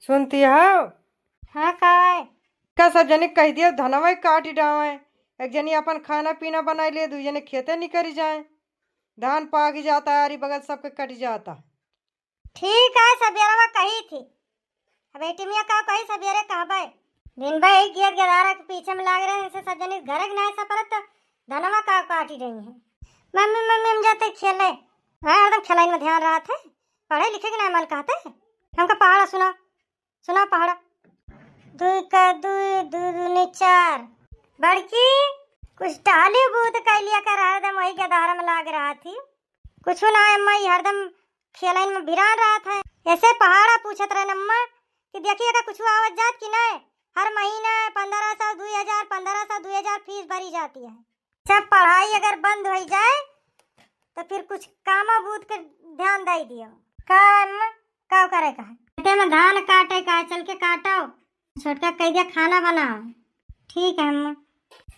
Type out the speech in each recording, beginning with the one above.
सुनती है। हाँ काय का सब जने कह दिया धनवा काट डावे। एक जनी अपन खाना पीना बनाई ले, दू जने खेते नहीं करी जाए। धान पाक जाता है, आरी बगल सबके कट जाता है। ठीक है, सबेरवा कही थी। बेटी मियाँ का कही सबेरे कहबे। दिन भाई गेर गदारा के पीछे में लाग रहे हैं, ऐसे सब जने घर नहीं सपरत तो धनवा का काटी रही है। मम्मी मम्मी हम जाते खेले। हाँ एकदम खेलाई में ध्यान रहा थे, पढ़े लिखे के नहीं मन कहते। हमका पहाड़ा सुना सुना पहाड़ा। दुई का दुई दू दूनी चार। बड़की कुछ टाली बूत कर लिया कर, हरदम वही गदारा में लाग रहा थी। कुछ ना अम्मा हरदम खेलाइन में भिरान रहा था। ऐसे पहाड़ा पूछत रहे अम्मा कि देखिएगा कुछ आवत जात कि नहीं। हर महीना 1500 2000 1500 2000 फीस भरी जाती है। जब पढ़ाई अगर बंद हो जाए तो फिर कुछ कामा बूत के ध्यान दे दियो। काम का करे का खेते में धान काटे का, चल के काटो। छोटका कह दिया खाना बनाओ। ठीक है अम्मा।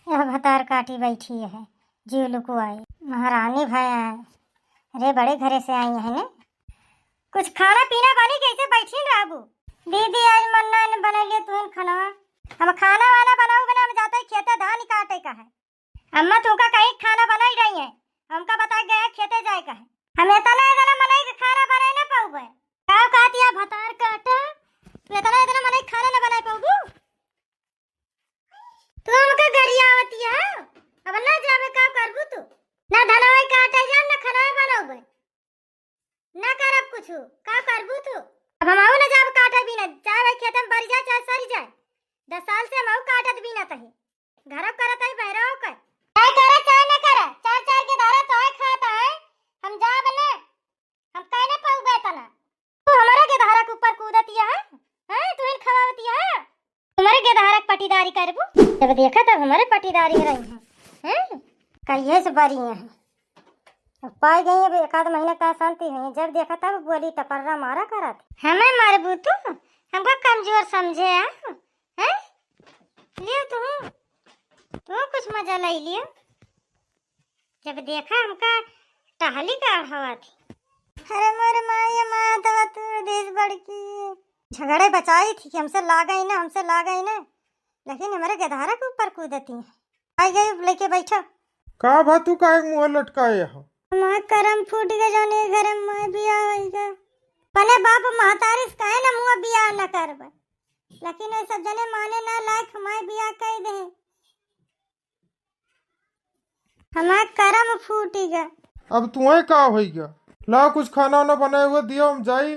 यह भतार काटी बैठी है, जीवलू को आई महारानी भाई आए। अरे बड़े घरे से आई है ने। कुछ खाना पीना बनी कैसे बैठी रहबू। दीदी आज मन्ना ने बना लिया तुम खाना। हम खाना वाना बनाओ बना हम जाते खेते धान काटे का है। अम्मा तुमका कहीं खाना बना ही रही है, हमका बता गया खेते जाए का है। हम इतना इतना मनाई के खाना बनाए ना पाऊबे। का कहती है भतार काटा इतना इतना मनाई खाना ना बनाए पाऊबू। तू हमका गरिया आवती है। अब ना जावे का करबू तू। ना धनवाई काटे जा ना खाना बनाओबे ना करब कुछ। का करबू तू। अब हम ना जाब काटे भी ना चाहे खेत में भर जाए चाहे सरी जाए। 10 साल से हम काटत भी ना तही घर करत है बहराओ का काय करे चाहे ना करे। चार चार के धारा तो है खाता है। हम जाब ना हम काय ना पाऊबे तना। तू हमारे के धारा के ऊपर कूदती है। हैं तू इन खवावती है। तुम्हारे के धारा की पटीदारी करबू। जब देखा तब हमारे पटीदारी रही है। हैं कहिए से बरी है। अब पाई गई है एक आध महीना का शांति है। जब देखा तब बोली टपर्रा मारा करा थी। हमें मारबू तू हमको कमजोर समझे हैं। लियो तू कुछ मजा ले लियो। जब देखा हमका टहली का हवा थी। अरे मोरे माया माता तू देश बड़की झगड़े बचाई थी कि हमसे लागा ही ना, लेकिन हमारे गधारा के ऊपर कूदती है। आई गई लेके बैठा। का भा तू काहे मुंह लटकाए हो। मां करम फूट गए जाने घर में बियाह होइगा। पने बाप महतारी काहे ना मुंह बियाह न करबे, लेकिन ए सब जने माने ना लायक हमारे बियाह कह दे। हमार करम फूटेगा। अब तुम्हें का होइगा। ला कुछ खाना वाना बनाए हुआ दियो, हम जाई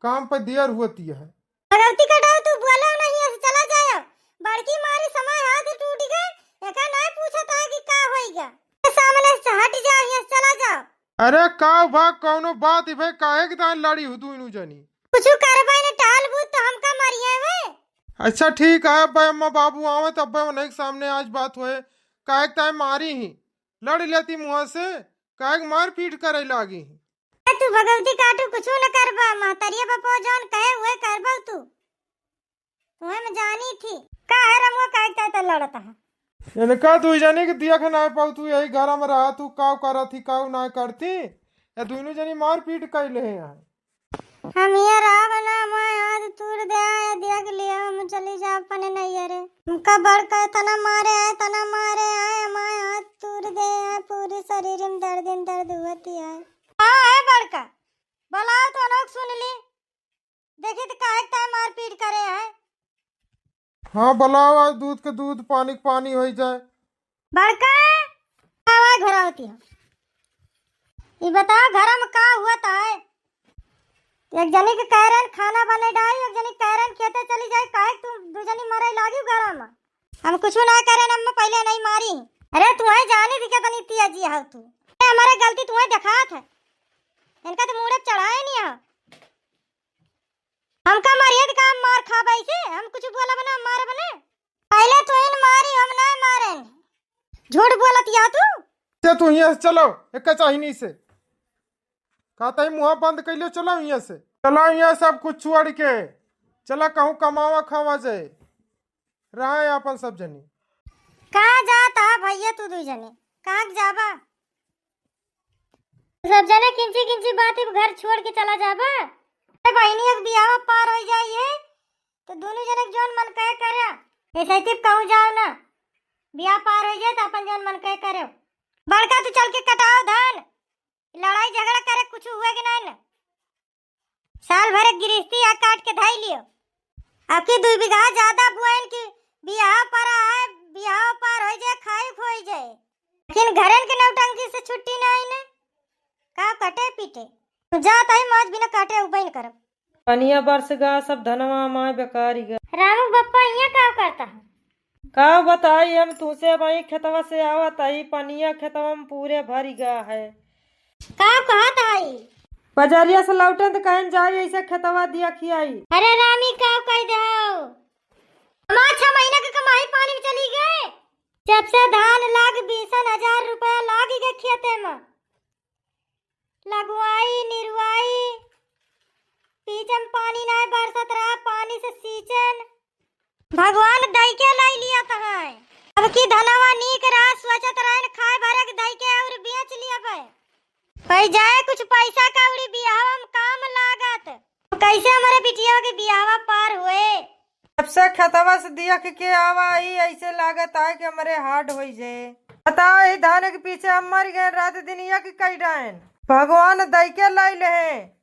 काम पे देर होती है। गलती कटाओ तू बोलो नहीं ऐसे चला जाओ। बड़की मारी समय हाथ टूट गए एका नहीं पूछता है कि का होइगा। सामने से हट जाओ यहाँ चला जाओ। अरे का भा कौनो बात भाई काहे के दान लड़ी हो तू इनु जानी। कुछ करबे न टाल बूत तो हमका मरिए वे। अच्छा ठीक है भाई अम्मा बाबू आवे तब भाई उन्हें सामने आज बात होए। काहे ताई मारी ही लड़ लेती मुँह से, काहे मार पीट करे लागी। तू भगवती काटू कुछ न करबा। महतरिया बापो जौन कहे हुए करबा तू। तुम्हें मैं जानी थी का है रमुआ काहे कहता लड़ता है। इनका तू जानी कि दिया के ना पाऊ तू यही घर में रहा तू काव करा थी काव ना करती या दोनों जनी मार पीट कर ले हैं। हम ये राव ना मैं हाथ तोड़ दे आया दिया के लिए हम चली जा अपने नहीं अरे हमका बड़का तना मारे आए मैं हाथ तोड़ दे आए पूरे शरीर में दर्द होती है। हां है बड़का बुलाओ तो लोग सुन ली देखी तो काहे ता मार पीट करे है। हाँ बुलाओ आज दूध के दूध पानी के पानी हो जाए। बड़का आवाज घर होती है। ये बताओ घर में का हुआ था है। एक जनी के कह रहे खाना बने डाई, एक जनी कह रहे खेते चली जाए काहे तुम दो जनी मरे लागी घर में। हम कुछ ना करे अम्मा पहले नहीं मारी। अरे तुम्हें जानी थी क्या तनी तिया जी हाउ तू हमारे गलती तुम्हें देखा था। इनका तो मुड़े चढ़ाए नहीं है। हमका मारिए का मार खा भाई से हम कुछ बोला बना मार बने पहले तो इन मारी हम ना मारे। झूठ बोलत या तू यहाँ से चलो एक चाहिए से कहता ही मुँह बंद कर लियो। चलो यहाँ से चलो यहाँ सब कुछ छोड़ के चला कहूँ कमावा खावा जाए रहा है अपन सब जनी। कहाँ जाता भैया तू दू जने कहाँ जाबा। सब जने किंची किंची बात घर छोड़ के चला जाबा। बहनी एक बियाह पार हो जाइए ऐसे ही कहूँ जाओ ना, बिया पार हो जाए तो अपन जौन मन कहे करो। बड़का तू चल के कटाओ धान, लड़ाई झगड़ा करे कुछ हुए कि नहीं न। साल भर गिरस्ती आ काट के धाई लियो। आपकी 2 बीघा ज्यादा बुआइन की बियाह पर आए, बियाह पार हो जाए, खाई खोई जाए, लेकिन घरन के नौटंकी से छुट्टी नहीं ने। का कटे पीटे जात ही मौज बिना काटे उबैन करब। पनिया बरस गा सब धनवा माय बेकारी गा। रामू बप्पा यहाँ का करता है? का बताई हम तुझसे वही खेतवा से आवत आई, पनिया खेतवा में पूरे भरी गा है। का कहत आई? बजरिया से लौटे तो कहन जाई ऐसे खेतवा दिया खियाई। अरे रामी का कह दे हम 6 महीने की कमाई पानी में चली गए। जब से धान लाग 20,000 रुपया लाग गए खेते में, लगवाई निरवाई, पीछे में पानी नहीं बरसत रहा, पानी से सींचन भगवान दई के लाई लिया है। अब की धनवा नीक रहा, सोचत रहे खाए भरे के दई के और बेच लिया भाई जाए कुछ पैसा कौड़ी बियाह में काम लागत। कैसे हमारे बिटिया के बियाह पार हुए। जब से खेतवा से दिया के आवा आई ऐसे लागत आए कि हमारे हार्ड हो जाए। बताओ ये धान के पीछे हम मर गए रात दिन या कि कई डायन भगवान दई के लाई ले।